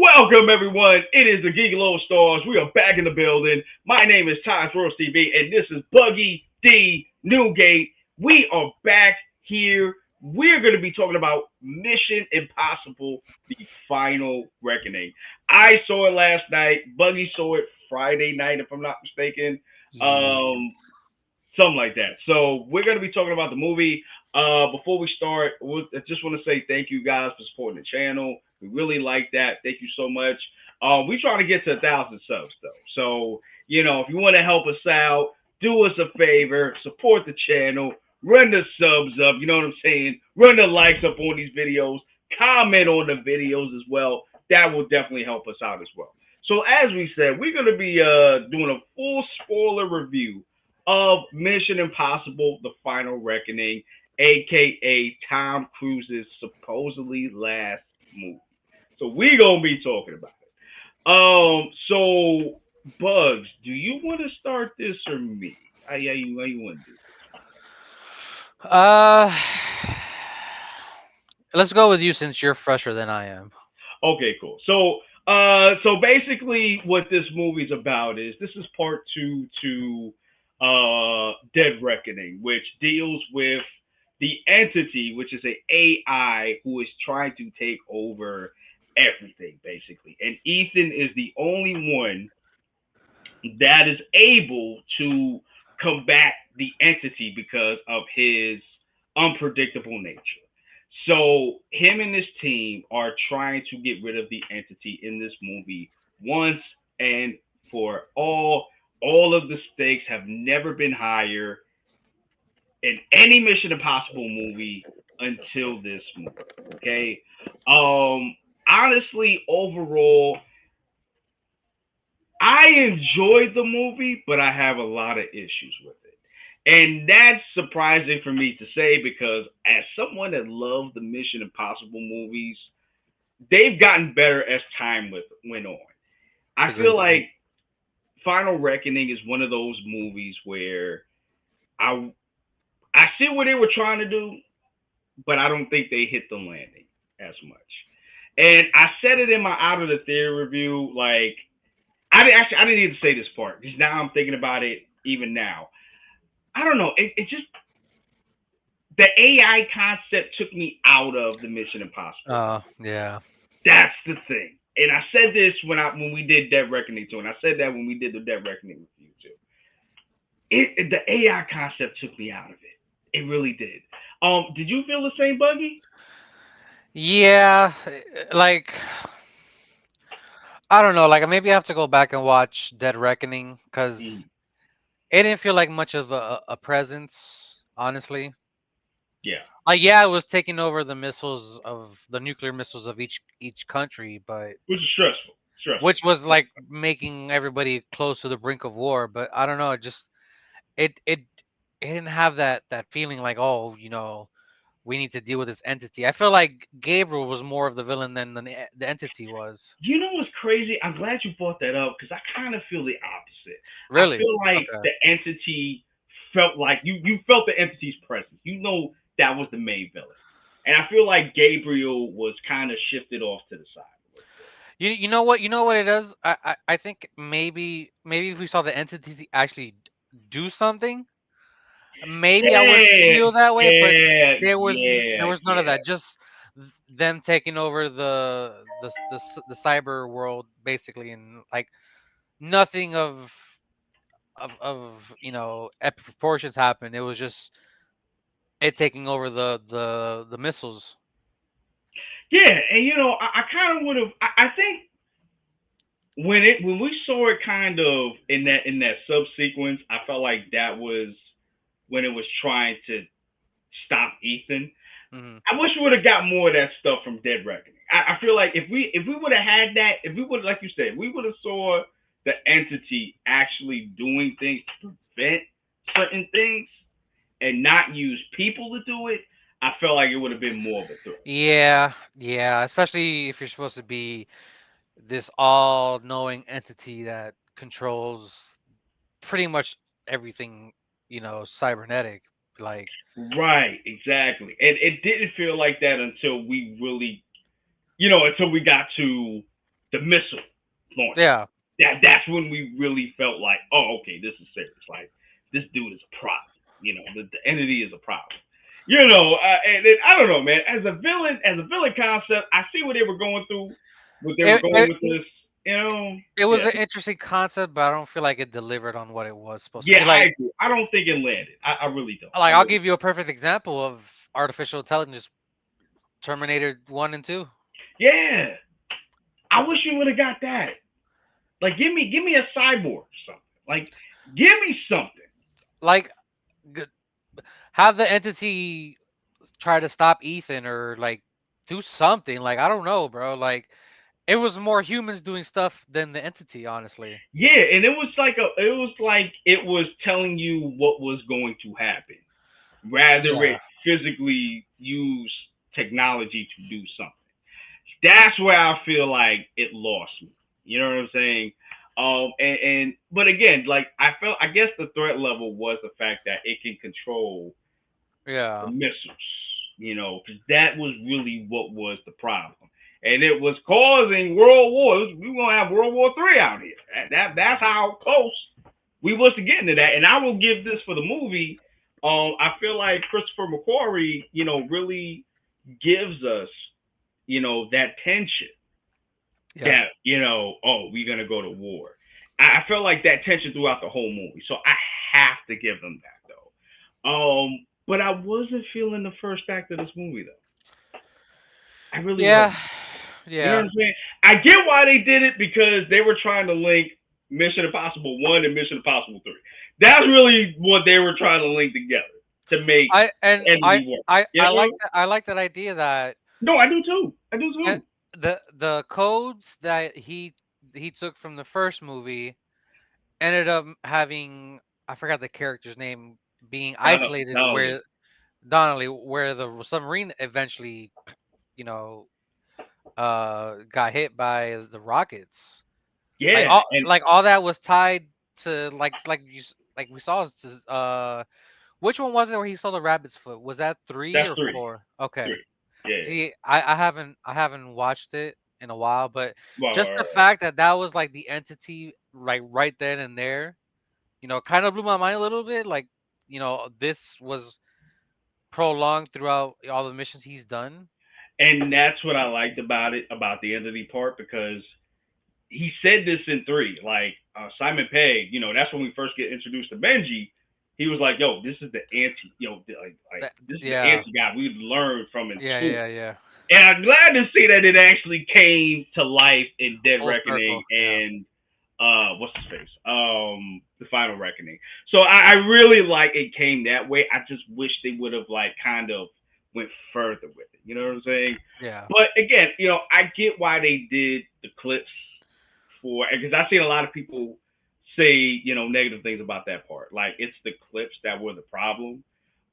Welcome, everyone. It is the Geeklodestars. We are back in the building. My name is taisworldtv, and this is Buggy D Newgate. We are back here. We're going to be talking about Mission Impossible: The Final Reckoning. I saw it last night. Buggy saw it Friday night, if I'm not mistaken. Um, Yes. Something like that. So we're going to be talking about the movie. Before we start, I just want to say thank you guys for supporting the channel. We really like that. Thank you so much. We trying to get to 1,000 subs though. So if you want to help us out, do us a favor, support the channel, run the subs up. You know what I'm saying? Run the likes up on these videos. Comment on the videos as well. That will definitely help us out as well. So as we said, we're gonna be doing a full spoiler review of Mission Impossible: The Final Reckoning, aka Tom Cruise's supposedly last movie. So we gonna be talking about it. So Bugs, do you want to start this or me? How you want to do Uh, let's go with you since you're fresher than I am. this? Okay, cool. So basically, what this movie's about is this is part two to Dead Reckoning, which deals with the entity, which is a AI who is trying to take over everything, basically. And Ethan is the only one that is able to combat the entity because of his unpredictable nature. So him and his team are trying to get rid of the entity in this movie once and for all. All of the stakes have never been higher in any Mission Impossible movie until this movie. Okay. Honestly, overall, I enjoyed the movie, but I have a lot of issues with it. And that's surprising for me to say because as someone that loves the Mission Impossible movies, they've gotten better as time went on. I feel Agreed. like Final Reckoning is one of those movies where I I see what they were trying to do, but I don't think they hit the landing as much. And I said it in my Out of the Theater review, like I didn't even say this part because now I'm thinking about it even now. I don't know. It just the AI concept took me out of the Mission Impossible movie. Yeah. That's the thing. And I said this when we did Dead Reckoning too, and I said that when we did the Dead Reckoning review too. The AI concept took me out of it. It really did. Did you feel the same, Buggy? Yeah, like I don't know, like maybe I have to go back and watch Dead Reckoning because Mm, it didn't feel like much of a presence, honestly. yeah, Yeah, it was taking over the missiles of the nuclear missiles of each country, but which is stressful. Stressful. which was like making everybody close to the brink of war. But I don't know, it just it it it didn't have that feeling like, oh, we need to deal with this entity. I feel like Gabriel was more of the villain than the entity was. You know what's crazy? I'm glad you brought that up because I kind of feel the opposite. I Really? feel like Okay. the entity felt like you felt the entity's presence. You know that was the main villain, and I feel like Gabriel was kind of shifted off to the side a little bit. You know what it is. I think maybe if we saw the entity actually do something, maybe I wouldn't Yeah, feel that way. But yeah, there was none of yeah. that. Just them taking over the cyber world basically, and like nothing of epic proportions happened. It was just it taking over the missiles. Yeah, and I kind of would have. I think when we saw it kind of in that subsequence, I felt like that was when it was trying to stop Ethan. Hmm. I wish we would have got more of that stuff from Dead Reckoning. I feel like if we would have had that, if we would like you said, we would have saw the entity actually doing things to prevent certain things and not use people to do it. I felt like it would have been more of a threat. Yeah, yeah. Especially if you're supposed to be this all-knowing entity that controls pretty much everything, cybernetic. Like, Right, exactly. And it didn't feel like that until we really, until we got to the missile launcher. Yeah. That's when we really felt like, oh, okay, this is serious. Like this dude is a problem. The entity is a problem. And I don't know, man. As a villain concept, I see what they were going through, what they were It, going it with this. it was Yeah, an interesting concept, but I don't feel like it delivered on what it was supposed to yeah, be. I Like agree. I don't think it landed. I really don't. I like I'll really, give you a perfect example of artificial intelligence: Terminator 1 and 2. yeah. I wish you would have got that. Like, give me a cyborg or something. Like, give me something. Like g- have the entity try to stop Ethan or like do something. Like I don't know, bro. Like it was more humans doing stuff than the entity, honestly. Yeah, and it was telling you what was going to happen, rather Yeah. it physically use technology to do something. That's where I feel like it lost me. You know what I'm saying? And but again, like I guess the threat level was the fact that it can control the Yeah. missiles. Because that was really what was the problem, and it was causing world wars. We were gonna have World War III out here. That's how close we was to getting to that. And I will give this for the movie. I feel like Christopher McQuarrie, really gives us, that tension Yeah. that, oh, we're gonna go to war. I felt like that tension throughout the whole movie. So I have to give them that though. But I wasn't feeling the first act of this movie though. I really Yeah. wasn't. You know what Yeah. I'm saying? I get why they did it because they were trying to link Mission Impossible 1 and Mission Impossible 3. That's really what they were trying to link together to make I and entity work. You I know? like that idea that No, I do too. I do uh, too. the codes that he took from the first movie ended up having, I forgot the character's name, being isolated Donnelly. where Donnelly, where the submarine eventually, you know, got hit by the rockets. Yeah, and Like all that was tied to like we saw to, which one was it where he saw the rabbit's foot? Was that 3 that's or three. 4? Okay. Three. Yeah. See, I haven't watched it in a while, but Well, just the fact that that was like the entity like right then and there, kind of blew my mind a little bit. Like, this was prolonged throughout all the missions he's done. and that's what I liked about it, about the entity part, because he said this in 3. Like Simon Pegg, that's when we first get introduced to Benji. He was like, "Yo, this is the anti, like That, this is the yeah, anti guy we learned from in school." yeah. And I'm glad to see that it actually came to life in Dead Full Reckoning circle. Yeah, and what's his face? The Final Reckoning. So I really like it came that way. I just wish they would have like kind of went further with it. You know what I'm saying? yeah, But again, I get why they did the clips for, because I've seen a lot of people say, negative things about that part. Like it's the clips that were the problem.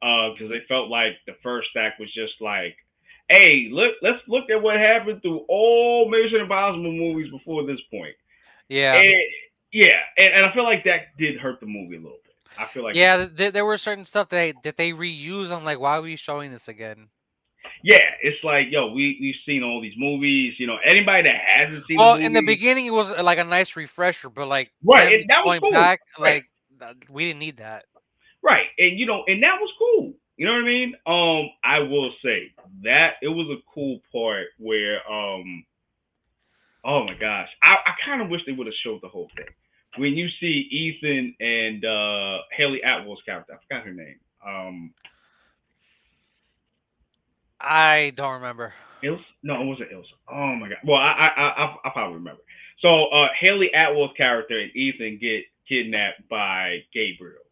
Because they felt like the first act was just like, hey, let's look at what happened through all Mission Impossible movies before this point. yeah, And yeah, and I feel like that did hurt the movie a little bit. I feel like it yeah. did. There were certain stuff that they reuse. I'm like, why are we showing this again? Yeah, it's like, yo, we've seen all these movies. Anybody that hasn't seen the Well, in the movie, beginning, it was like a nice refresher, but like right? then That was going cool, back, right? like we didn't need that. Right, and and that was cool. You know what I mean? I will say that it was a cool part where, oh my gosh, I kind of wish they would have showed the whole thing. When you see Ethan and Haley Atwell's character, I forgot her name. I don't remember. Ilse? No, it wasn't Ilse. Oh my god. Well, I probably remember. So Haley Atwell's character and Ethan get kidnapped by Gabriel,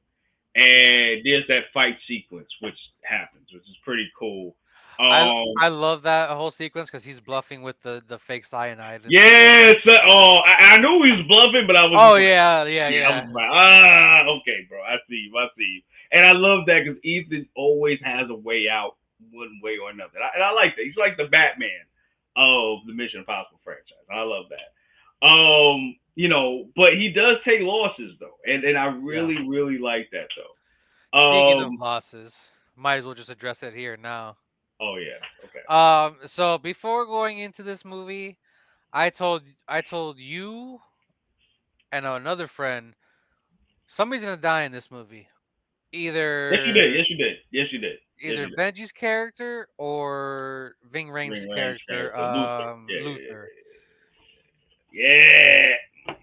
and there's that fight sequence which happens, which is pretty cool. Um, I love that whole sequence because he's bluffing with the fake cyanide and stuff like yeah, that. oh, I knew he was bluffing, but I was Oh just like, yeah, yeah, yeah, I was yeah, like, okay, bro, I see you, I see you, and I love that because Ethan always has a way out, one way or another, and I like that. He's like the Batman of the Mission Impossible franchise. I love that. But he does take losses though, and I yeah. really, really like that though. Speaking of losses, might as well just address it here now. Oh yeah, okay, So before going into this movie, I told you and another friend somebody's gonna die in this movie. Yes, you did. Either Yes, you did. Yes, you did. Yes, either you did. Benji's character or Ving Ring Rhames' Range character, character, Luther. Yeah, Luther. yeah,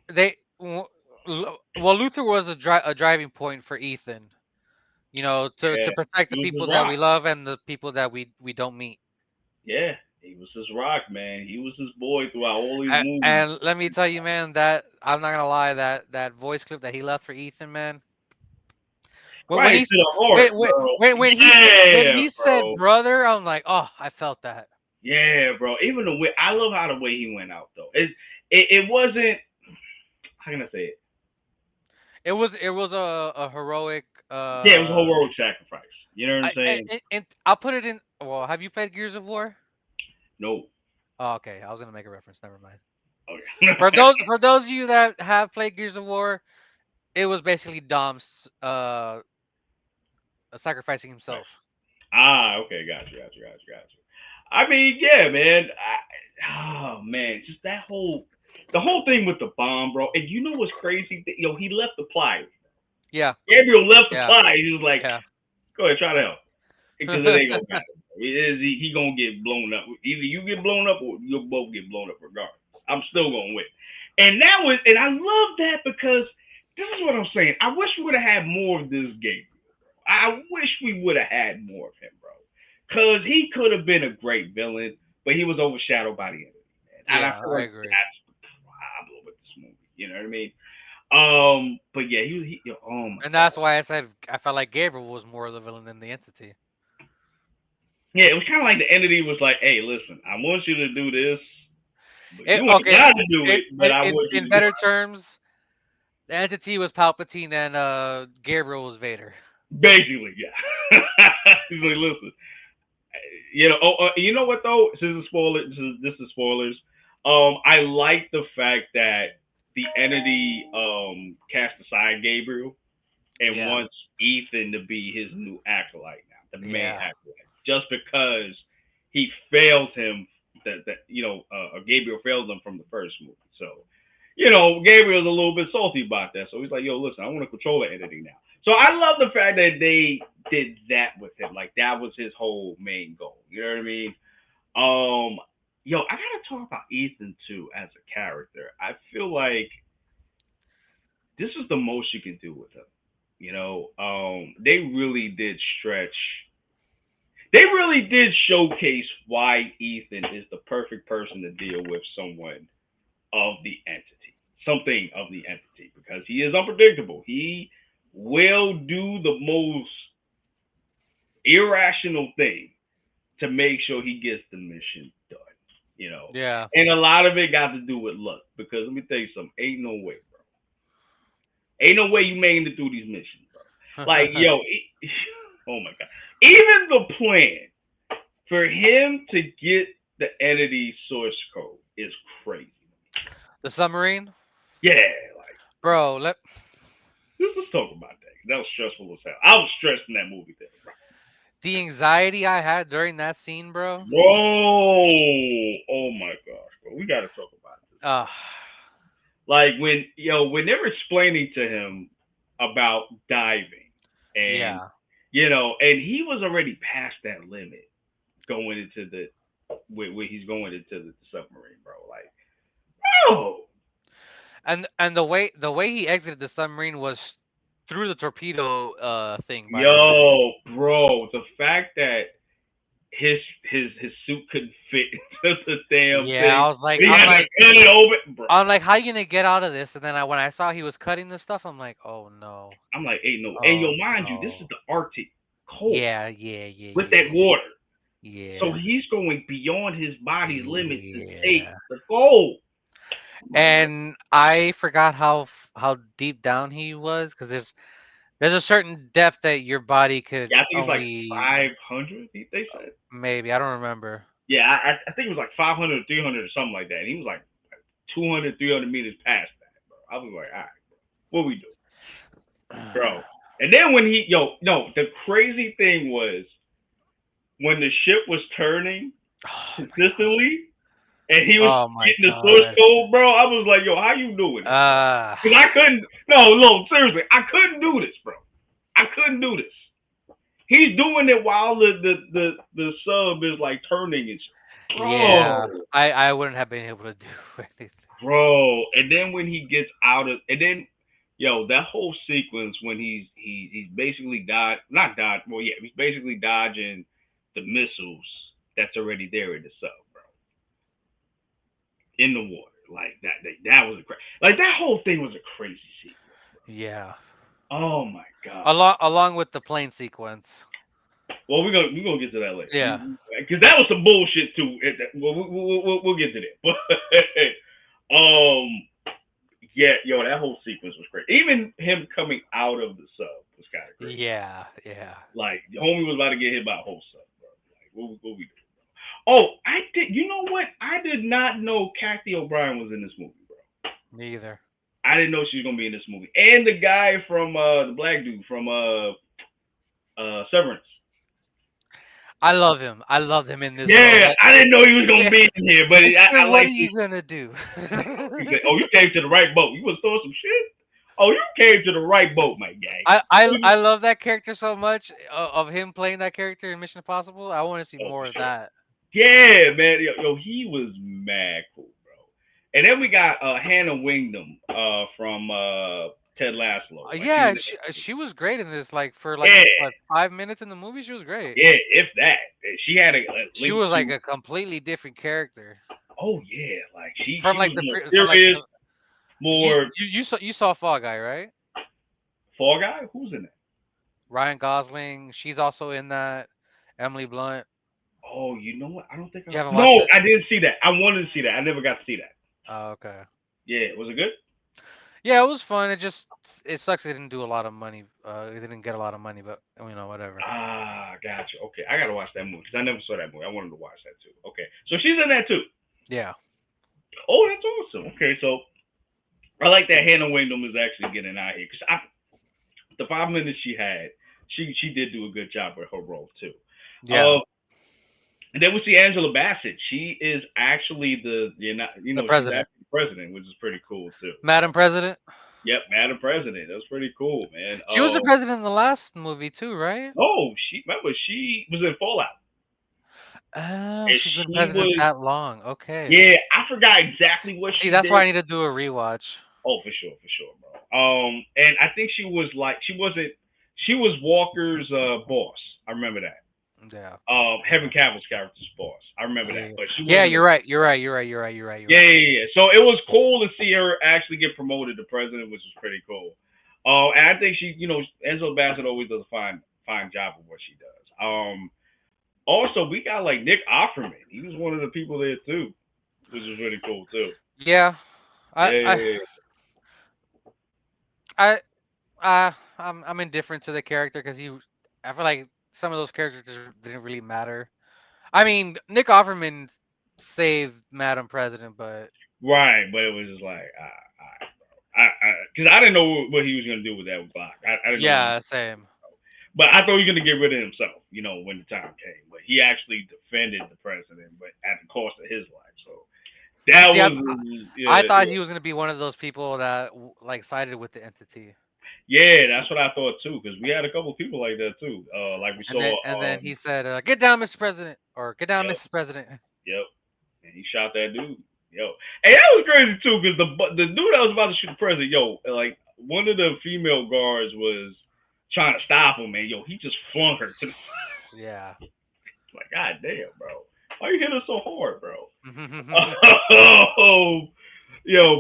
They well, Luther was a driving point for Ethan. To yeah. protect the He was his people that rock. we love and the people that we don't meet. Yeah, he was his rock, man. He was his boy throughout all these And, movies. and let me tell you, man, that I'm not gonna lie, that voice clip that he left for Ethan, man. When Right to he the heart, bro. when Yeah, he said bro. brother, I'm like, oh, I felt that. Yeah, bro. Even the way I love how the way he went out though. It wasn't. How can I say it? It was a heroic. Yeah, it was a heroic sacrifice. You know what I'm saying? And I'll put it in. Well, have you played Gears of War? No. Oh, okay. I was gonna make a reference. Never mind. For Okay. those of you that have played Gears of War, it was basically Dom's sacrificing himself. Okay, got you. I mean, yeah, man. Oh man, just the whole thing with the bomb, bro. And you know what's crazy? He left the pliers. Yeah, Gabriel left the yeah, pliers. He was like, yeah. "Go ahead, try to help," because it ain't gonna matter. He gonna get blown up. Either you get blown up or you'll both get blown up regardless. I'm still gonna win. And I love that because this is what I'm saying. I wish we would have had more of this game. I wish we would have had more of him, bro. Because he could have been a great villain, but he was overshadowed by the enemy, man. And I Yeah, feel I like agree. that's the problem with this movie. You know what I mean? But yeah, oh my And god. that's why I said I felt like Gabriel was more of the villain than the entity. Yeah, it was kind of like the entity was like, hey, listen, I want you to do this, but It, you ain't okay, got to do in, it, but I want you in to do better it. terms, the entity was Palpatine and Gabriel was Vader. Basically, yeah. He's like, listen, you know what though? This is a spoiler. This is spoilers. I like the fact that the entity cast aside Gabriel and Yeah, wants Ethan to be his new acolyte now, the main yeah, acolyte, just because he failed him. Gabriel failed him from the first movie. So, Gabriel's a little bit salty about that. So he's like, "Yo, listen, I want to control the entity now." So I love the fact that they did that with him. Like that was his whole main goal. You know what I mean? Um, I gotta talk about Ethan too as a character. I feel like this is the most you can do with him. They really did stretch. They really did showcase why Ethan is the perfect person to deal with someone of the entity, something of the entity, because he is unpredictable. He will do the most irrational thing to make sure he gets the mission done. You know, yeah. and a lot of it got to do with luck. Because let me tell you something, ain't no way, bro. Ain't no way you making it through these missions, bro. Like, yo, oh my god. Even the plan for him to get the entity source code is crazy. The submarine, Yeah, like bro. let's talk about that. That was stressful as hell. I was stressed in that movie theater, bro. The anxiety I had during that scene, bro. Bro, oh my gosh, bro. We gotta talk about this, Uh bro. Like when they were explaining to him about diving, and yeah. and he was already past that limit going into the where he's going into the submarine, bro. Like, bro, And the way he exited the submarine was through the torpedo thing, by the way. bro, the fact that his his suit couldn't fit into the damn Yeah, thing, I was like, he I'm had to like, cut it open, bro. I'm like, how you gonna get out of this? And then when I saw he was cutting this stuff, I'm like, oh no, I'm like, hey, no, and oh mind you, this is no. the Arctic, cold Yeah, yeah, yeah, with yeah, that yeah, water. So yeah, he's going beyond his body's limits to take yeah. the gold. Oh my god. And I forgot how deep down he was, because there's a certain depth that your body could Yeah, I think it's like only 500. They said. maybe I don't remember. Yeah, I think it was like 500, 300, or something like that. And he was like 200, 300 meters past that, bro. I was like, all right, bro, what we do, bro? And then when no, the crazy thing was when the ship was turning Oh my god. consistently. and he was Oh my getting the source god. code, bro. I was like, yo, how you doing this, bro? Uh Because I couldn't. No, no, seriously, I couldn't do this, bro. I couldn't do this. He's doing it while the sub is like turning and shit. yeah. Bro, I wouldn't have been able to do anything. bro. And then when he gets out of, and then, yo, that whole sequence when he's basically not dodge. Well, yeah, he's basically dodging the missiles that's already there in the sub, bro, in the water. Like that was a like that whole thing was a crazy sequence, bro. Yeah. Oh my god. Along with the plane sequence. Well, we're gonna get to that later. Yeah. Because that was some bullshit too. Well, we'll get to that. But yeah, yo, that whole sequence was great. Even him coming out of the sub was kind of crazy. Yeah. Yeah. Like, the homie was about to get hit by a whole sub, bro. Like, what we doing? Oh, I did. You know what? I did not know Kathy O'Brien was in this movie, bro. Neither. I didn't know she was gonna be in this movie. And the guy from the black dude from Severance. I love him. I love him in this role. Yeah, I didn't know he was gonna Yeah. be in here, but Mister, I what like are it. you gonna do? He said, "Oh, you came to the right boat. You was throwing some shit. Oh, you came to the right boat, my guy." I love that character so much of him playing that character in Mission Impossible. I want to see Oh, more for of sure. that. Yeah, man. Yo, he was mad cool, bro. And then we got Hannah Wingdom from Ted Lasso. Like, she was Yeah, in she was great in this. Like for like yeah, what 5 minutes in the movie, she was great. yeah. If that, she had a She link was like to. a completely different character Oh yeah, like from she like was more from like serious, the more you saw Fall Guy, right? Fall Guy. Who's in it? Ryan Gosling, she's also in that. Emily Blunt. Oh, you know what? I don't think I. You haven't watched No, it? I didn't see that. I wanted to see that. I never got to see that. Oh, okay. Yeah, was it good? Yeah, it was fun. It sucks it didn't do a lot of money. It didn't get a lot of money, but whatever. Ah, gotcha. Okay, I gotta watch that movie because I never saw that movie. I wanted to watch that too. Okay, so she's in that too. Yeah. Oh, that's awesome. Okay, so I like that Hannah Wyndham is actually getting out here because the 5 minutes she had, she did do a good job with her role too. Yeah. And then we see Angela Bassett. She is actually The she's president. actually the president, which is pretty cool too. Madam President. Yep, Madam President. That's pretty cool, man. She was the president in the last movie too, right? Oh, she was in Fallout, Oh, and she's been she president was that long. Okay. yeah. I forgot exactly what See, she that's why did. I need to do a rewatch. Oh, for sure, bro. And I think she was like she was Walker's boss. I remember that. Yeah. Heaven Yeah. Cavill's character's boss. I remember Yeah. that, but she Yeah, wasn't. you're right. You're right. You're right. You're right. You're right. You're Yeah, right. yeah, yeah. So it was cool to see her actually get promoted to president, which was pretty cool. And I think Angela Bassett always does a fine job of what she does. Also we got like Nick Offerman. He was one of the people there too, which was really cool too. Yeah. I Yeah, I yeah, I I'm indifferent to the character because I feel like some of those characters didn't really matter. I mean, Nick Offerman saved Madam President, but yeah. Right, but it was just like because I didn't know what he was gonna do with that block. I didn't know what he was. yeah, same. But I thought he was gonna get rid of himself, when the time came. But he actually defended the president, but at the cost of his life. So that See, was I yeah, thought he was gonna be one of those people that like sided with the entity, yeah. That's what I thought too. Because we had a couple of people like that too. Like we saw. and then he said, "Get down, Mr. President," or "Get down, Yep, Mrs. President." yep. And he shot that dude. Yo, and that was crazy too. Because the dude that was about to shoot the president, like one of the female guards was trying to stop him, and he just flung her to the Yeah. like, God damn, bro. Why you hit her so hard, bro? Oh,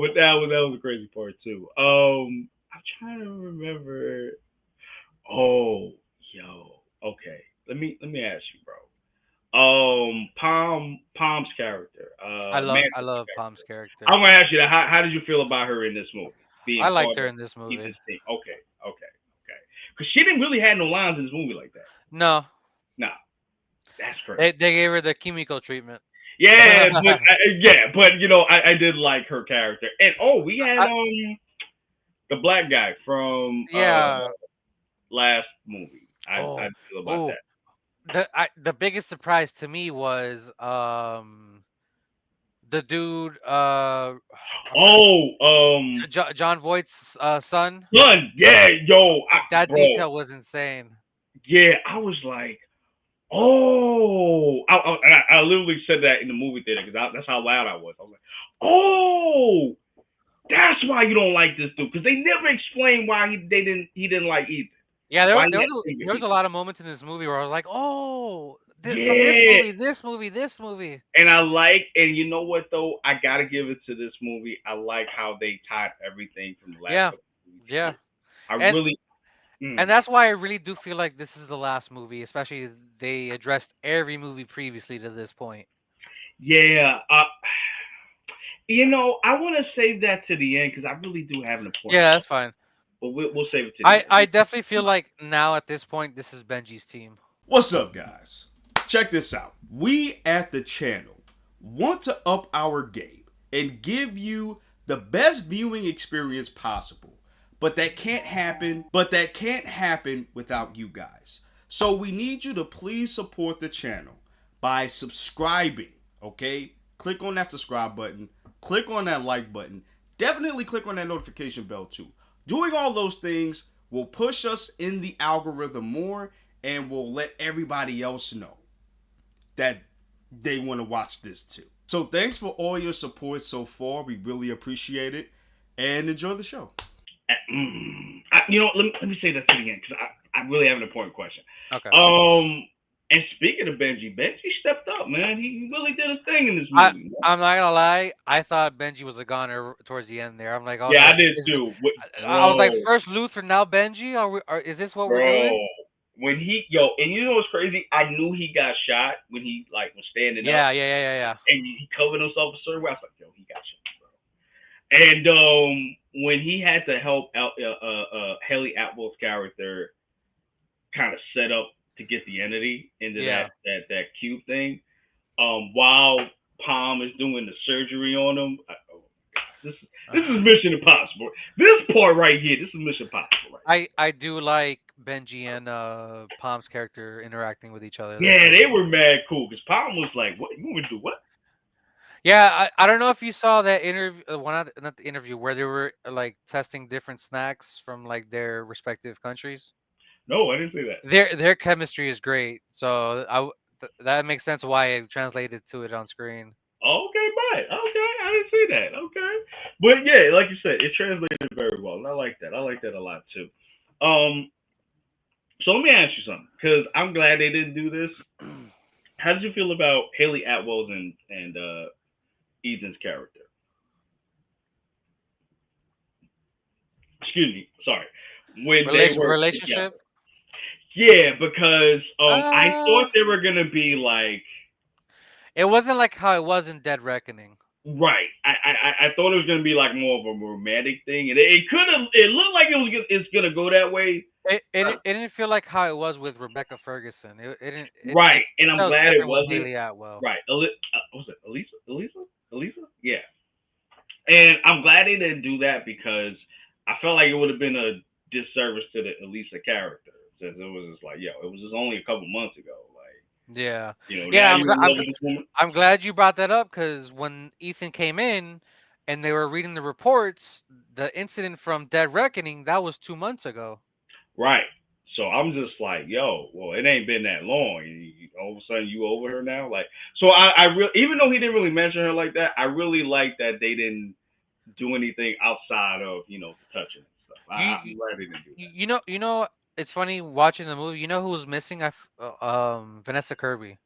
but that was a crazy part too. I'm trying to remember. Oh, okay. Let me ask you, bro. Palm's character, I Mantis' love character. Palm's character. I'm gonna ask you that. How did you feel about her in this movie, I being liked part her of in this movie. Ethan's team? Okay, okay, okay. Because she didn't really have no lines in this movie like that. No, Nah, that's crazy. they gave her the Kimiko treatment. Yeah, but I, I did like her character, and we had the black guy from yeah. last movie. I Oh, feel about oh. that. The biggest surprise to me was the dude, I'm not, Oh, John Voight's son. son, yeah, yo, That bro, detail was insane. yeah, I was like, oh, I literally said that in the movie theater because that's how loud I was. I was like, oh, that's why you don't like this dude because they never explained why he didn't like Ethan. Yeah, Why he there had was anger there was a Ethan. lot of moments in this movie where I was like, oh, from this Yeah, movie, this movie, this movie. and I like, and you know what though, I gotta give it to this movie. I like how they tied everything from the last Yeah, couple of movies yeah, together. I and really, and mm, that's why I really do feel like this is the last movie. Especially they addressed every movie previously to this point. yeah. I want to save that to the end because I really do have an important Yeah, that's question, fine. but we'll save it to the I end. definitely feel like now at this point this is Benji's team. What's up, guys? Check this out. We at the channel want to up our game and give you the best viewing experience possible. But that can't happen. Without you guys. So we need you to please support the channel by subscribing, okay? Click on that subscribe button, click on that like button, definitely click on that notification bell too. Doing all those things will push us in the algorithm more and will let everybody else know that they want to watch this too. So thanks for all your support so far. We really appreciate it and enjoy the show. Let me say that to the end because I really have an important question. Okay. Um, and speaking of Benji stepped up, man. He really did a thing in this I movie. I'm not gonna lie. I thought Benji was a goner towards the end there. I'm like, oh Yeah, no, I did is too. I was like, Bro, first Luther, now Benji. Is this what we're bro. doing? When and you know what's crazy? I knew he got shot when he like was standing up Yeah, yeah, yeah, yeah, yeah. and he covered himself a certain way. I was like, yo, he got shot, bro. And when he had to help out Haley Atwell's character kind of set up to get the entity into Yeah. that cube thing, while Palm is doing the surgery on him. Oh my god, this is Mission Impossible. This part right here, this is Mission Impossible right here. I do like Benji and Palm's character interacting with each other. They're Yeah, good. they were mad cool because Palm was like, "What you want to do? What? Yeah, I don't know if you saw that interview, not the interview where they were like testing different snacks from like their respective countries. No, I didn't say that. Their chemistry is great, so that makes sense why I translated to it on screen. Okay, but okay, I didn't see that. Okay, but yeah, like you said, it translated very well, and I like that. I like that a lot too. Um, so let me ask you something because I'm glad they didn't do this. How did you feel about Haley Atwell's and Ethan's character? Excuse me, sorry. When they were Relationship. together. Yeah, because I thought Uh, they were gonna be like it wasn't like how it was in Dead Reckoning. right. I thought it was gonna be like more of a romantic thing, and it could have. It looked like it's gonna go that way. It didn't feel like how it was with Rebecca Ferguson. It didn't Right, it and I'm felt glad it different with wasn't. Haley Atwell. Right, was it Elisa? Yeah, and I'm glad they didn't do that because I felt like it would have been a disservice to the Elisa character since it was just like, yo, it was just only a couple months ago. Like, Yeah, now yeah. you in love with this woman. I'm glad you brought that up because when Ethan came in and they were reading the reports, the incident from Dead Reckoning that was 2 months ago. Right. So I'm just like, yo, well, it ain't been that long. All of a sudden, you over her now, like. So I really, even though he didn't really mention her like that, I really like that they didn't do anything outside of the touching and stuff. You I'm glad they didn't do that. you know it's funny watching the movie. You know who was missing? Vanessa Kirby.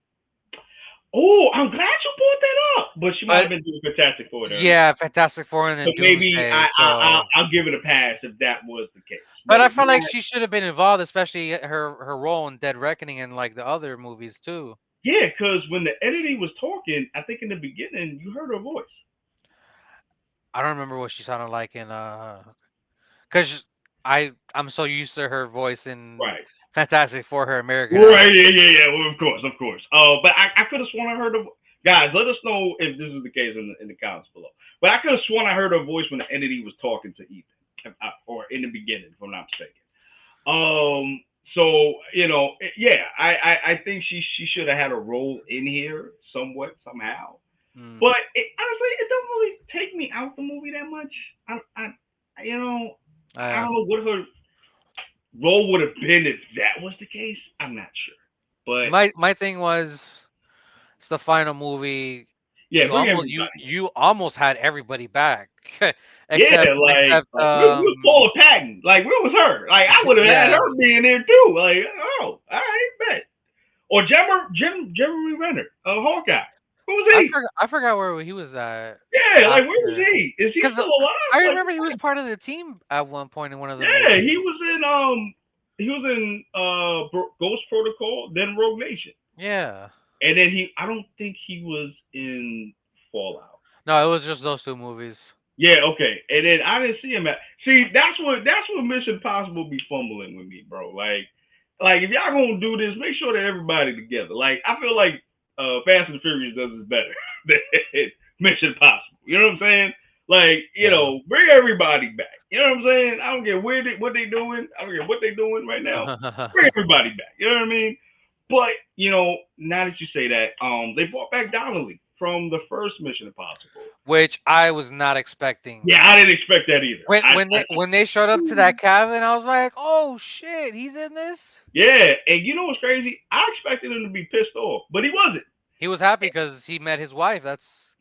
Oh, I'm glad you brought that up. But she might have But been doing Fantastic Four there anyway. yeah, Fantastic Four and So then maybe Doomsday. So, I'll give it a pass if that was the case. but But I if felt like not, she should have been involved, especially her role in Dead Reckoning and like the other movies too. yeah, because when the entity was talking, I think in the beginning you heard her voice. I don't remember what she sounded like in because I'm so used to her voice in Right. Fantastic Four, her American Right, accent. yeah. Well, of course, of course. But I could have sworn I heard her. Guys, let us know if this is the case in the comments below. But I could have sworn I heard her voice when the entity was talking to Ethan, or in the beginning, if I'm not mistaken. So yeah, I think she should have had a role in here somewhat somehow. Mm. But honestly, it don't really take me out the movie that much. You know, I Uh, don't know what her role would have been if that was the case. I'm not sure, but my thing was it's the final movie. yeah, bring everybody. You almost had everybody back, Yeah, except where was Paula Patton? Like, where was her? Like, I would have had yeah. her being there too. Like, oh, all right, bet. Or Jeremy Renner, Hawkeye. Who was he? I forgot where he was at Yeah, like, where was after, he? Is he because still alive? I Like, remember he was part of the team at one point in one of the yeah, movies. he was in Ghost Protocol, then Rogue Nation, Yeah. and then I don't think he was in Fallout. No, it was just those two movies. Yeah, okay. And then I didn't see him at. See, that's what Mission Possible be fumbling with me, bro. Like if y'all gonna do this, make sure that everybody together. Like I feel like Fast and the Furious does this better than Mission Possible. You know what I'm saying? Like Yeah. bring everybody back. You know what I'm saying? I don't care what they doing. I don't care what they doing right now. Bring everybody back. You know what I mean? But now that you say that, they brought back Donnelly from the first Mission Impossible. Which I was not expecting. Yeah, I didn't expect that either. When they showed up to that cabin, I was like, "Oh shit, he's in this." Yeah, and you know what's crazy? I expected him to be pissed off, but he wasn't. He was happy because he met his wife. That's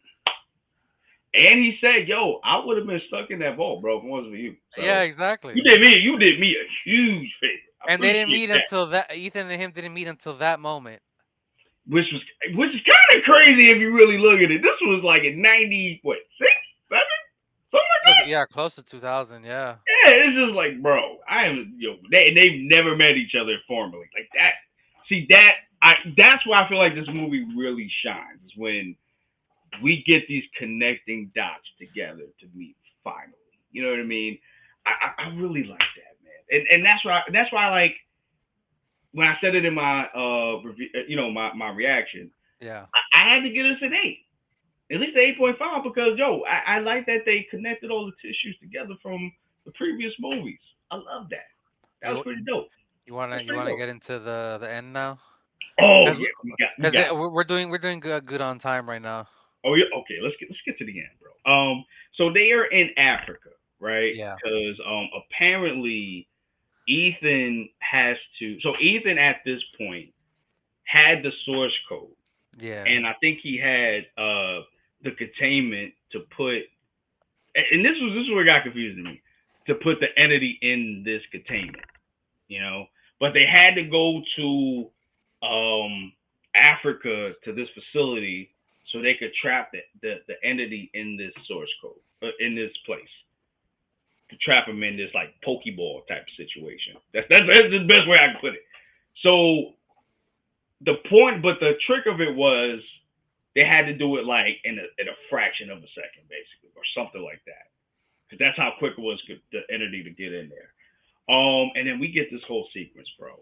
And he said, "Yo, I would have been stuck in that vault, bro, if it wasn't for you." yeah, So exactly. you did me a huge favor. I And they didn't appreciate meet that. until that Ethan and him didn't meet until that moment. Which is kind of crazy if you really look at it. This was like in 90 what 6, 7, something like that. Yeah, close to 2000. Yeah. Yeah, it's just like, bro, they've never met each other formally like that. See that's why I feel like this movie really shines is when we get these connecting dots together to meet finally. You know what I mean? I really like that, man, and that's why like when I said it in my review, my reaction, Yeah. I had to get us an 8, at least an 8.5 because I like that they connected all the tissues together from the previous movies. I love that. That was You pretty dope. That's you pretty wanna dope. get into the end now? Oh Because yeah, we got. we're doing good on time right now. Oh yeah, okay. Let's get to the end, bro. So they are in Africa, right? Yeah. Because apparently Ethan has to. So Ethan at this point had the source code, Yeah. and I think he had the containment to put. And this is where it got confusing to me. To put the entity in this containment, you know, but they had to go to Africa to this facility so they could trap the entity in this source code in this place to trap him in this like pokeball type of situation. That's the best way I can put it. So but the trick of it was they had to do it like in a fraction of a second, basically, or something like that, because that's how quick it was for the entity to get in there. And then we get this whole sequence, bro.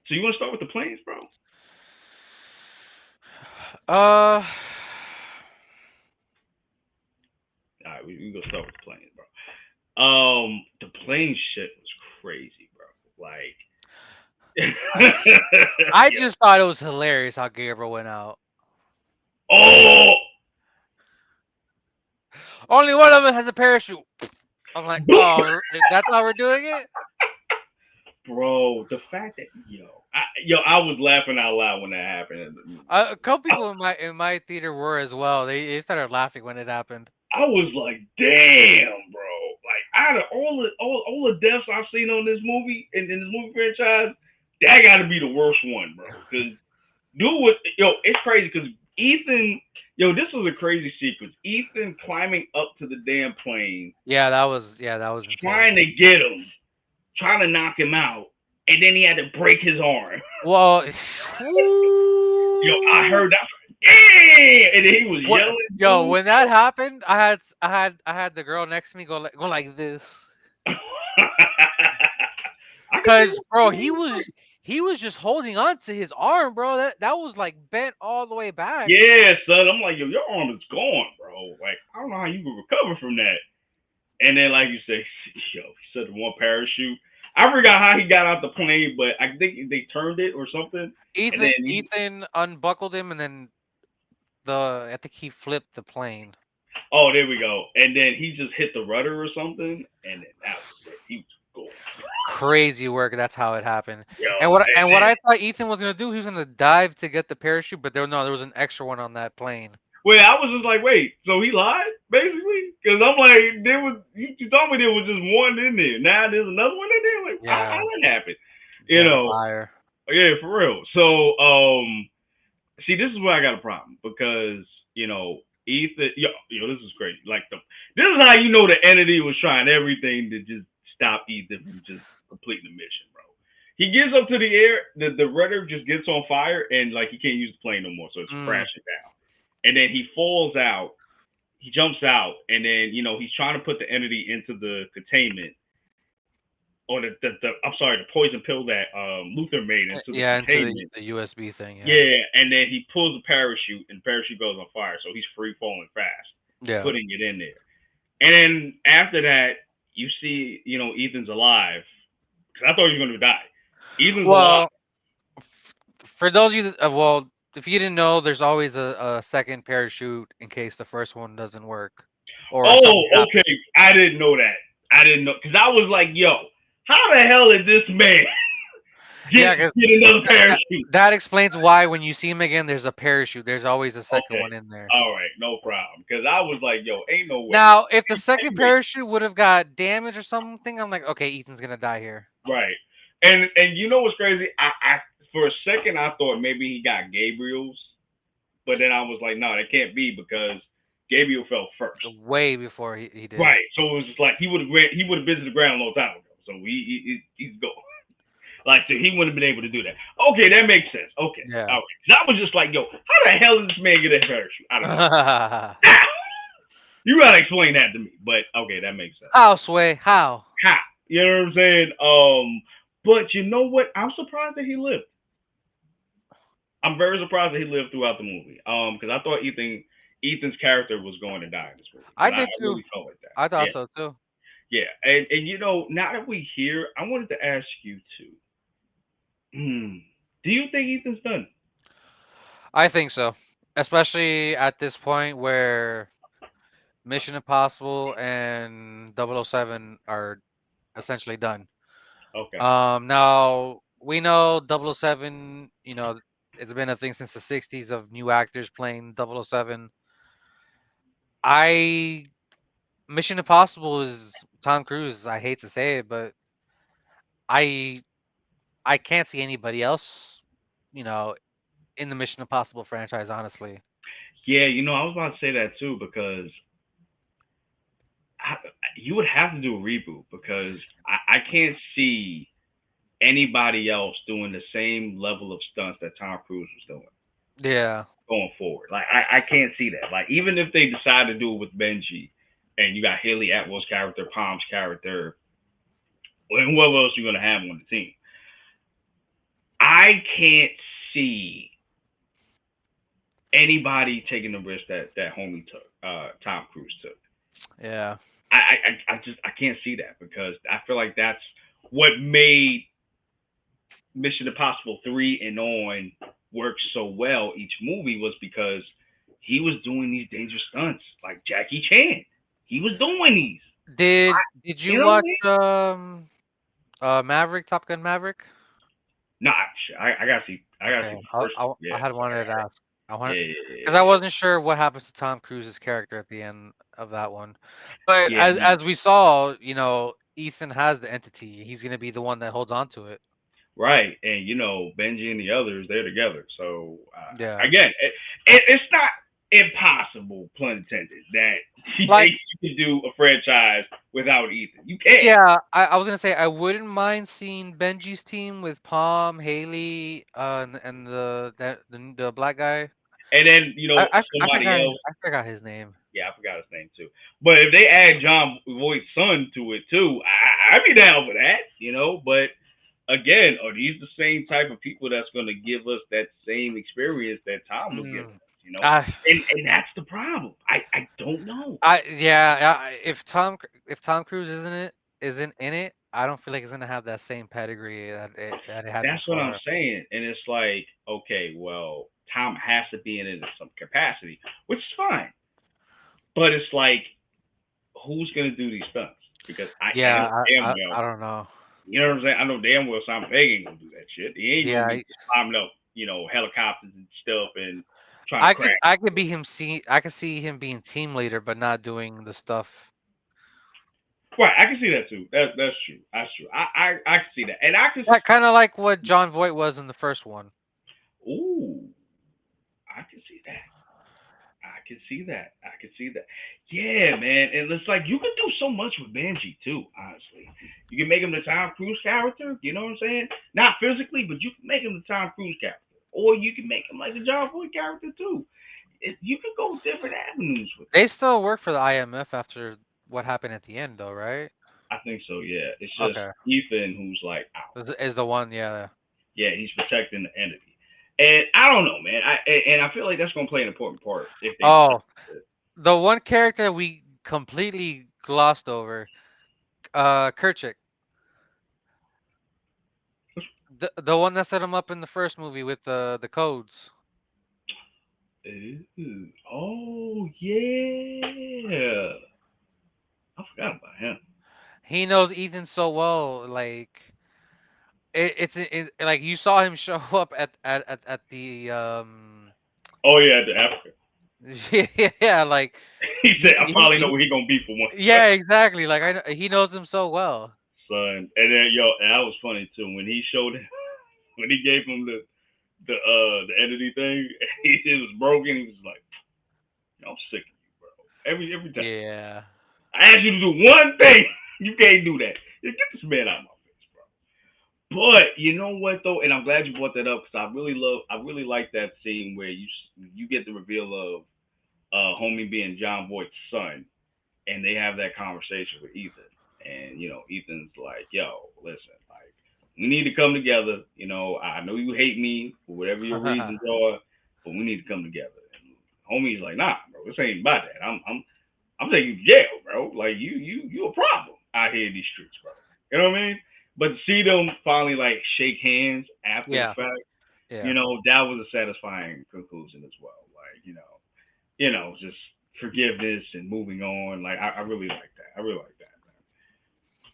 So you want to start with the planes, bro? Uh. All right, we gonna start with the planes, bro. The plane shit was crazy, bro. Like, I yeah. just thought it was hilarious how Gabriel went out. Oh, Only one of them has a parachute. I'm like, oh, that's how we're doing it. bro, the fact that I was laughing out loud when that happened. A couple people in my theater were as well. They started laughing when it happened. I was like, damn, bro. Like out of all the deaths I've seen on this movie in this movie franchise, that got to be the worst one, bro. Because it's crazy because Ethan, this was a crazy sequence. Ethan climbing up to the damn plane, Yeah, that was insane. trying to get him, trying to knock him out, and then he had to break his arm. Well, I heard that. Yeah, and then he was yelling, when that happened, I had the girl next to me go like this. dude. I can see Cause bro, that. he was just holding on to his arm, bro. That was like bent all the way back. Yeah, son. I'm like, your arm is gone, bro. Like, I don't know how you can recover from that. And then, like you say, he said the one parachute. I forgot how he got out the plane, but I think they turned it or something. And then Ethan unbuckled him and then I think he flipped the plane. Oh, there we go. And then he just hit the rudder or something, and then that was it. He was gone. Crazy work. That's how it happened. Yo, And what I thought Ethan was gonna do, he was gonna dive to get the parachute, but there was an extra one on that plane. wait, I was just like, wait, so he lied basically? Because I'm like, there was you told me there was just one in there. Now there's another one in there. Like, how Yeah, that happened? You damn know? liar. Yeah, for real. So, see, this is where I got a problem because Ethan, this is crazy. Like this is how you know the entity was trying everything to just stop Ethan from just completing the mission, bro. He gets up to the air, the rudder just gets on fire, and like he can't use the plane no more, so it's Mm, crashing down. And then he falls out, he jumps out, and then he's trying to put the entity into the containment, or the I'm sorry, the poison pill that Luther made into the yeah, into the containment. the USB thing. Yeah, Yeah, and then he pulls the parachute, and the parachute goes on fire, so he's free falling fast, yeah. putting it in there. And then after that, you see, Ethan's alive. Because I thought he was going to die. Ethan's alive. Well, for those of you that, well, if you didn't know, there's always a second parachute in case the first one doesn't work or Oh, something okay. happens. I didn't know that. I didn't know. Because I was like, yo, how the hell did this man get, Yeah, because get another that, parachute? that explains why when you see him again, there's a parachute. There's always a second Okay. one in there. All right. No problem. Because I was like, yo, ain't no way. Now, if the second parachute would have got damaged or something, I'm like, okay, Ethan's gonna die here. Right. And you know what's crazy? I for a second I thought maybe he got Gabriel's, but then I was like, no, that can't be because Gabriel fell first. Way before he did. Right. So it was just like he would have been to the ground a long time ago. So he's gone. Like so he wouldn't have been able to do that. Okay, that makes sense. Okay. Yeah. All right. 'Cause I was just like, yo, how the hell did this man get a parachute? I don't know. You gotta explain that to me. But okay, that makes sense. How, Sway? How? Ha. You know what I'm saying? But you know what? I'm surprised that he lived. I'm very surprised that he lived throughout the movie. Because I thought Ethan's character was going to die in this movie. I I did too. really felt like that. I thought Yeah, so too. yeah. And now that we here, I wanted to ask you too. Do you think Ethan's done? I think so. Especially at this point where Mission Impossible and 007 are essentially done. Okay. Now we know 007, it's been a thing since the 60s of new actors playing 007. I Mission Impossible is Tom Cruise. I hate to say it, but I I can't see anybody else, you know, in the Mission Impossible franchise, honestly. Yeah, I was about to say that too because I, you would have to do a reboot because I can't see anybody else doing the same level of stunts that Tom Cruise was doing Yeah. going forward. Like I can't see that. Like even if they decide to do it with Benji and you got Haley Atwell's character, Palm's character, and whoever else you're gonna have on the team, I can't see anybody taking the risk that homie took, Tom Cruise took. Yeah. I can't see that because I feel like that's what made Mission Impossible 3 and on work so well each movie was because he was doing these dangerous stunts like Jackie Chan. He was doing these. Did you You know what I watch mean? Maverick, Top Gun Maverick? Nah, I gotta see. I gotta Okay. see the first one. I Yeah, had wanted to ask. I yeah, wanted yeah, yeah, because I yeah. wasn't sure what happens to Tom Cruise's character at the end of that one. But Yeah, no. as we saw, Ethan has the entity. He's gonna be the one that holds on to it. Right, and Benji and the others, they're together. So Yeah. again, it's not impossible, pun intended, that Like, you can do a franchise without Ethan. You can. yeah, I was gonna say I wouldn't mind seeing Benji's team with Palm, Haley, and the black guy. And then I somebody forgot else. I forgot his name. Yeah, I forgot his name too. But if they add John Voight's son to it too, I'd be down for that. But again, are these the same type of people that's going to give us that same experience that Tom was giving Mm. us? I, And that's the problem. I don't know. yeah, if Tom Cruise isn't in it, I don't feel like it's gonna have that same pedigree that it had That's what I'm before. saying. And it's like, okay, well, Tom has to be in it in some capacity, which is fine. But it's like, who's gonna do these stunts? Because I Yeah, know damn I well, don't know. you know what I'm saying? I know damn well Simon Pegg ain't gonna do that shit. He ain't gonna Yeah, be I climbing up, helicopters and stuff and trying to crash. I could be him see I could see him being team leader, but not doing the stuff. Right, I can see that too. That's true. That's true. I can see that, and I can. Like kind of like what John Voight was in the first one. Ooh, I can see that. I can see that. I can see that. Yeah, man. And it's like you can do so much with Benji too. Honestly, you can make him the Tom Cruise character. You know what I'm saying? Not physically, but you can make him the Tom Cruise character, or you can make him like the John Boy character too. You can go different avenues with They that. still work for the IMF after what happened at the end, though, right? I think so. Yeah, it's just Okay, Ethan who's like out. is the one, yeah. Yeah, he's protecting the entity. And I don't know, man. I feel like that's gonna play an important part if they decide. Oh, the one character we completely glossed over, Kerchik, the one that set him up in the first movie with the codes. Ooh, oh yeah, I forgot about him. He knows Ethan so well, like like you saw him show up at the Oh yeah, the Africa. yeah, like He said, "I he, probably know he where he gonna be for one yeah, exactly. Like I know, he knows him so well. son." And then and that was funny too when he showed him when he gave him the entity thing. It was broken. He was like, "I'm sick of you, bro. Every time Yeah. I ask you to do one thing, you can't do that. Just get this man out of my face, bro." But you know what though, and I'm glad you brought that up because I really like that scene where you get the reveal of homie being John Voight's son, and they have that conversation with Ethan, and Ethan's like, "Yo, listen, like we need to come together. I know you hate me for whatever your reasons are, but we need to come together." And homie's like, "Nah, bro, this ain't about that. I'm taking you to jail, bro. Like you a problem out here in these streets, bro. You know what I mean?" But to see them finally like shake hands after the Yeah. fact, Yeah. that was a satisfying conclusion as well. Like, just forgiveness and moving on. Like I really like that. I really like that,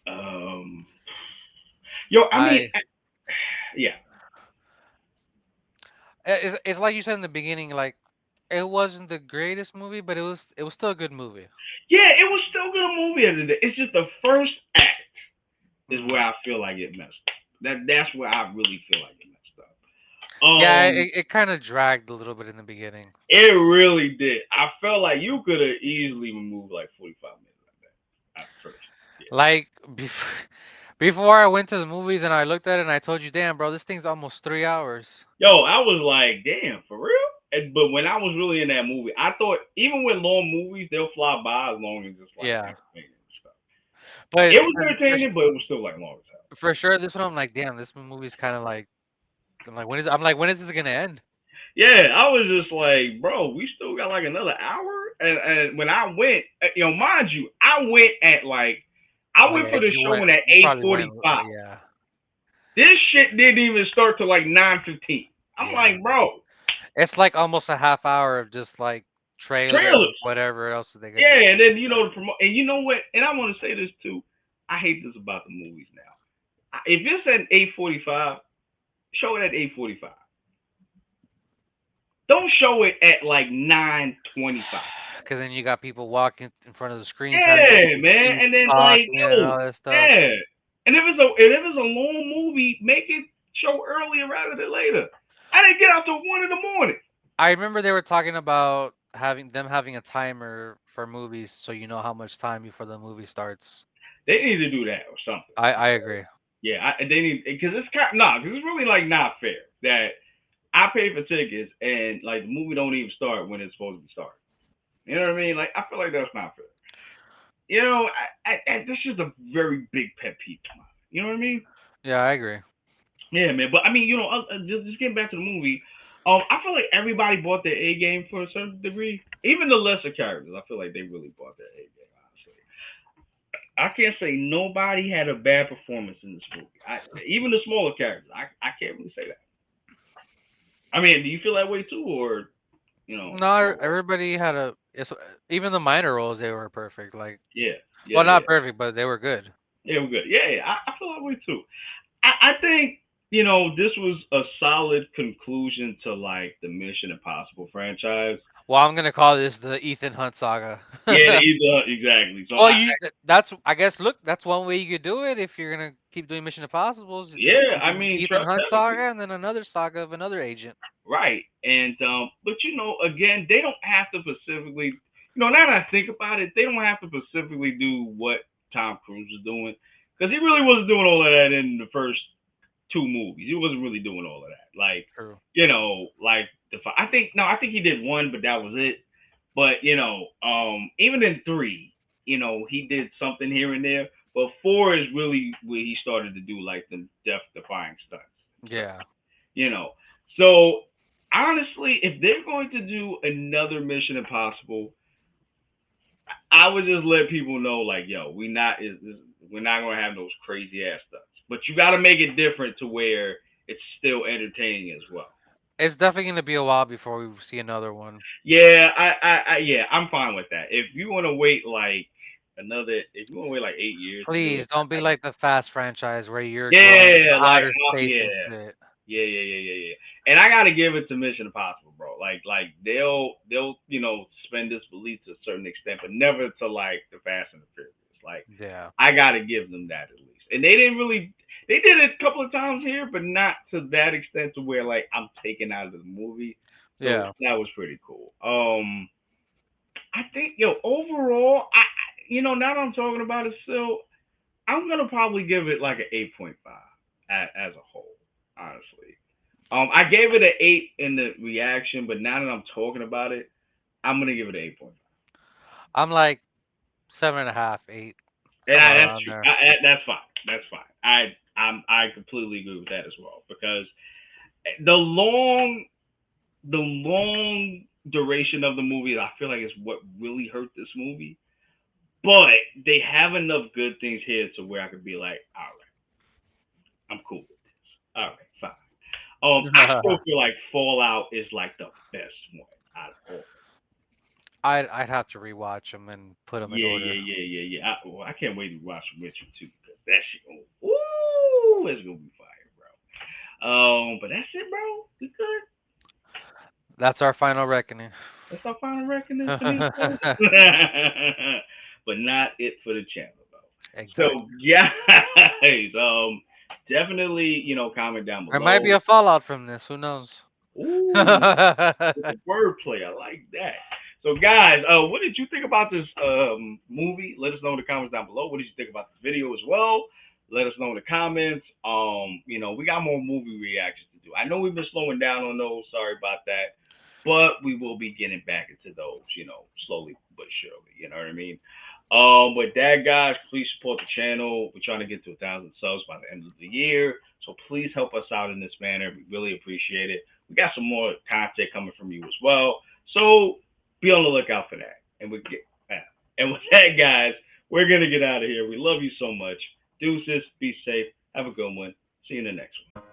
man. Yo, I mean, I yeah, it's like you said in the beginning, like it wasn't the greatest movie, but it was still a good movie. yeah, it was still good movie at the end of the day. It's just the first act is Mm. where I feel like it messed up. That's where I really feel like it messed up. Yeah, Um, it kind of dragged a little bit in the beginning. It really did. I felt like you could have easily removed like 45 minutes like that at first. Yeah. Like before, before I went to the movies and I looked at it and I told you, damn, bro, this thing's almost 3 hours. Yo, I was like, damn, for real? But when I was really in that movie, I thought even with long movies, they'll fly by as long as it's like Yeah, entertaining and stuff. but It was for, entertaining, but it was still like long as hell. for sure, this one I'm like, damn, this movie's kind of like, I'm like, when is this gonna end? Yeah, I was just like, bro, we still got like another hour. And when I went, mind you, I Oh went yeah, for the you went, showing at you eight probably forty went, five. yeah, This shit didn't even start till like 9:15. I'm yeah. like, bro, It's like almost a half hour of just like trailer and trailers. whatever else they gonna. Yeah, and then the promote. And you know what? And I want to say this too. I hate this about the movies now. If it's at 8:45, show it at 8:45. Don't show it at like 9:25. Because then you got people walking in front of the screen trying to get Yeah, their man. seats, And then like, talking and yo, all that stuff. yeah. And if it's a long movie, make it show earlier rather than later. I didn't get out till 1 in the morning. I remember they were talking about having a timer for movies so you know how much time before the movie starts. They need to do that or something. I agree. Yeah, they need because it's kind nah, because it's really like not fair that I pay for tickets and like the movie don't even start when it's supposed to be starting. You know what I mean? Like I feel like that's not fair. This is a very big pet peeve of mine. You know what I mean? Yeah, I agree. Yeah, man. But I mean, just getting back to the movie. I feel like everybody bought their A game for a certain degree. Even the lesser characters, I feel like they really bought their A game. Honestly, I can't say nobody had a bad performance in this movie. Even the smaller characters, I can't really say that. I mean, do you feel that way too, or you know? No, everybody had a. Even the minor roles, they were perfect. Like, Yeah, yeah, well, yeah, not perfect, but they were good. yeah. We're good. Yeah, yeah. I feel that way too. I think this was a solid conclusion to like the Mission Impossible franchise. Well, I'm gonna call this the Ethan Hunt saga. Yeah, exactly. So Well, that's I guess look, that's one way you could do it if you're gonna keep doing Mission Impossibles. yeah, You I can mean, Ethan Hunt technically, saga and then another saga of another agent. right. And but again, they don't have to specifically. Now that I think about it, they don't have to specifically do what Tom Cruise is doing because he really wasn't doing all of that in the first two movies. He wasn't really doing all of that. Like, True. like I think no, I think he did one, but that was it. But even in three, he did something here and there. But four is really where he started to do like the death defying stunts and stuff. Yeah. You know. So honestly, if they're going to do another Mission Impossible, I would just let people know like, yo, we're not gonna have those crazy ass stunts. But you got to make it different to where it's still entertaining as well. It's definitely gonna be a while before we see another one. Yeah, yeah, I'm fine with that. If you want to wait like if you want to wait like 8 years to do it, Please don't be like the Fast franchise where you're going into yeah, like outer space and yeah, shit. yeah. And I gotta give it to Mission Impossible, bro. Like they'll spend disbelief to a certain extent, but never to like the Fast and the Furious. Like Yeah. I gotta give them that at least. And they didn't really they did it a couple of times here, but not to that extent to where like I'm taken out of the movie. So Yeah. that was pretty cool. I think overall, now that I'm talking about it still, I'm gonna probably give it like an 8.5 as a whole, honestly. I gave it an 8 in the reaction, but now that I'm talking about it, I'm gonna give it an 8.5. I'm like 7.5, 8, And somewhere that's around true. there. That's fine. That's fine. I completely agree with that as well because the long the long duration of the movie, I feel like is what really hurt this movie. But they have enough good things here to where I could be like, all right, I'm cool with this. All right, fine. I still feel like Fallout is like the best one out of all. I'd have to rewatch them and put them in Yeah, order. yeah, yeah, yeah, yeah. I can't wait to watch it with you too because that shit gonna, ooh, it's gonna be fire, bro. But that's it, bro. We good. That's our final reckoning. That's our final reckoning, Benito. But not it for the channel though. So Exactly. guys, definitely comment down There might be below. a fallout from this. Who knows? Ooh, with the wordplay. I like that. So, guys, what did you think about this movie? Let us know in the comments down below. What did you think about this video as well? Let us know in the comments. We got more movie reactions to do. I know we've been slowing down on those. Sorry about that, but we will be getting back into those. Slowly but surely. You know what I mean? With that, guys, please support the channel. We're trying to get to 1,000 subs by the end of the year. So please help us out in this manner. We really appreciate it. We got some more content coming from you as well. So be on the lookout for that. And with that, guys, we're gonna get out of here. We love you so much. Deuces, be safe. Have a good one. See you in the next one.